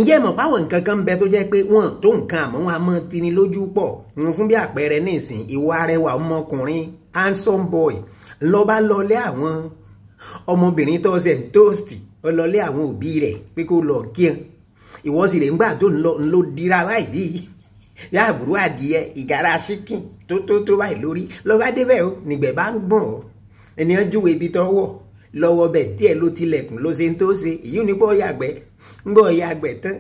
ǹjẹ́ mọ̀ páwọn nǹkan kan bẹ tó jẹ́ pé wọ́n tó nǹkan àmọ́ wọn a mọ́ tini lójú pọ̀ wọn fún bí àpẹẹrẹ nísìn ìwà arẹwà ọmọkùnrin handsome boy ló bá lọlé àwọn ọmọbìnrin tó ṣe ń tóòsì ọlọlé àwọn òbí rẹ̀ pé kó lọ kí ẹ ìwọ sì lè ń gbà tó ń lọ dira báyìí bí yá àbúrò adìyẹ ìgárá ṣíkìn tó báyìí lórí ló bá débẹ̀ o nígbẹ̀ bá ń gbọ̀n ọ́ ènìyàn júwe ibi tó wọ̀ lọ́wọ́ bẹ̀ díẹ̀ ló tilẹ̀kùn ló ṣe ń tó ṣe èyí ní pọ́ yàgbẹ́ ń bọ̀ yàgbẹ́ tán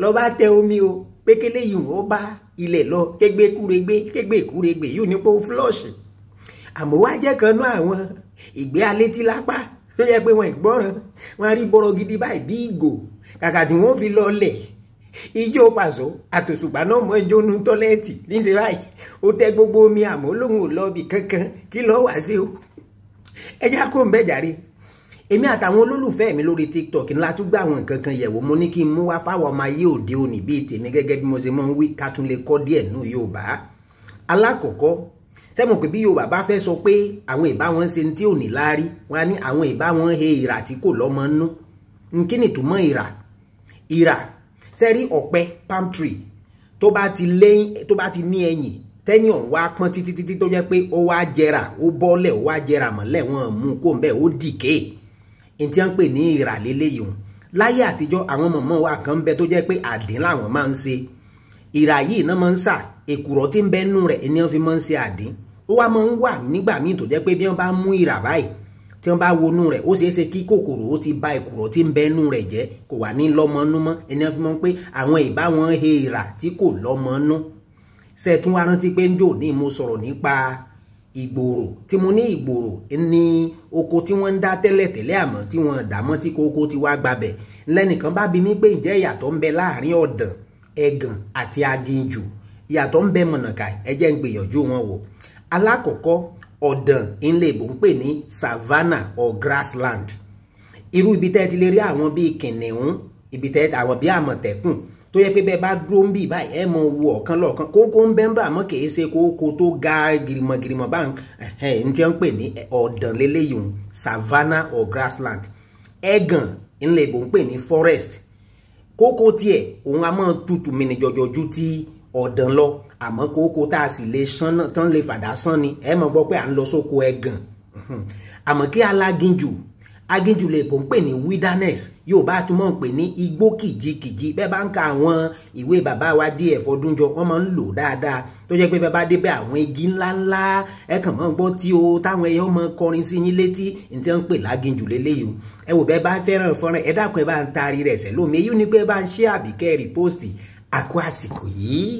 lọ bá tẹ omi o pékélé yìí ó bá ilẹ̀ lọ kégbé kúregbé yìí ní pọ́ flush àmọ́ wá jẹ́ kan náà àwọn ìgbé alétí lápá tó yẹ pé wọn ìgbọ́ràn wọn rí bọ́rọ̀ gidi báyìí bí ìgò kàkà tí wọ́n fi lọ lẹ̀ ijó pàṣọ àtòṣùpá náà mọ́ ijó nu tọ́lẹ́ẹ̀tì níṣẹ́ báyìí ó tẹ gbogbo omi àmọ́ lóhùn ò lọ́ọ̀bì kankan kí lọ́ọ́ wá sí o ẹjá kó ń bẹ́ jàre èmi àtàwọn olólùfẹ́ mi lórí TikTok ńlá tún gbà àwọn nǹkan kan yẹ̀wò mo ní kí n mú wá fáwọn ọmọ ayé òde òní bíi tèmi gẹ́gẹ́ bí mo ṣe máa ń wí ká tún lè kọ́ díẹ̀ nù Yorùbá alákọ̀ọ́kọ́ sẹ́mo pé bí Yorùbá bá fẹ́ sọ pé àwọn ìbá wọn ṣe tí ò ní láárí wọn á ní àwọn ìbá wọn he ìrà tí kò lọ́mọ nú kí ni ìtumọ̀ ìrà sẹ́rí ọ̀pẹ palm tree tó bá ti ní ẹ̀yìn tẹ́yìn ọ̀hún wá pọ́n títí tó jẹ́ pé ó wá jẹrà ó bọ́lẹ̀ ó wá jẹrà mọ́lẹ̀ wọn mú kó ń bẹ́ẹ̀ ó dìké ní tí wọ́n ń pè ní ìrà lélẹ́yìí hùn láyé àtijọ́ àwọn mọ̀mọ́ wa kan ń bẹ tó jẹ́ pé àdín làwọn máa ń ṣe ìrà yìí náà máa ń sà èkùrọ́ tí ń bẹ nú rẹ̀ ni wọ́n fi máa ń ṣe àdín ó wá máa ń wà nígbà míì tó jẹ́ pé bí wọ́n bá mú ìrà báyìí tí wọ́n bá wọnú rẹ̀ ó ṣeé ṣe kí kòkòrò ó ti ba èkùrọ́ tí ń bẹ nú rẹ̀ jẹ́ kò wà ní lọ́mọnú mọ́ ẹni wọ́n fi máa ń pé àwọn ìbá wọn he ìrà tí kò lọ́mọnú ṣe tún wá rántí pé ń jò ní mo sọ̀rọ̀ nípa ìgboro tí mo ní ìgboro ní oko tí wọ́n ń dá tẹ́lẹ̀tẹ́lẹ̀ àmọ́ tí wọ́n dà mọ́ tí kókó ti wá gbabẹ̀ lẹ́nìkan bá bi mí pé ǹjẹ́ ìyàtọ̀ ń bẹ láàrin ọ̀dàn ẹ̀gàn àti aginjù ìyàtọ̀ ń bẹ mọ̀nàkà ẹ jẹ́ ń gbìyànjú wọn wò alákọ̀ọ́kọ́ ọ̀dàn ilé ìbò ń pè ní savannah or grassland irú ibi tẹ́ ti lè rí àwọn bíi kìnìún ibi tẹ́ àwọn bíi àmọ̀tẹ́kùn tó yẹ pé bẹ́ẹ̀ bá dúró ń bì báyìí ẹ mọ wo ọ̀kan lọ́ọ̀kan kókó ń bẹ́ ń bà mọ́ kìí ṣe kókó tó ga gìrìmọ̀gìrìmọ̀ bá ń tí wọ́n ń pè ní ọ̀dàn lélẹ́yìí savannah or grassland ẹ̀gàn ńlẹ̀ ìbò ń pè ní forest kókó tiẹ̀ òun a máa tutù mìíní jọjọ ju ti ọ̀dàn lọ àmọ́ kókó tá a sì lè sán náà tán lè fàdá sán ni ẹ mọ̀ gbọ́ pé à ń lọ sóko ẹ̀gàn àmọ́ kí aláginjù aginjù lè bò ń pè ní wilderness Yorùbá tún mọ̀ ń pè ní igbó kìjikìji bẹ́ẹ̀ bá ń ka àwọn ìwé bàbá wa díẹ̀ fọdúnjọ wọ́n máa ń lò dáadáa tó jẹ́ pé bẹ́ẹ̀ bá débẹ̀ àwọn igi ńláńlá ẹ kàn máa ń gbọ́ tí o táwọn ẹyẹ máa kọrin sí yín létí ní tí wọ́n ń pè láginjù lélẹ́yìí ẹ wò bẹ́ẹ̀ bá fẹ́ràn fọ́nrán ẹ dákun ẹ bá ń taari rẹ̀ sẹ́lómi èyí ni pé bá ń ṣe àbíkẹ́ rìpọ́ọ̀sì àkó àsìkò yìí.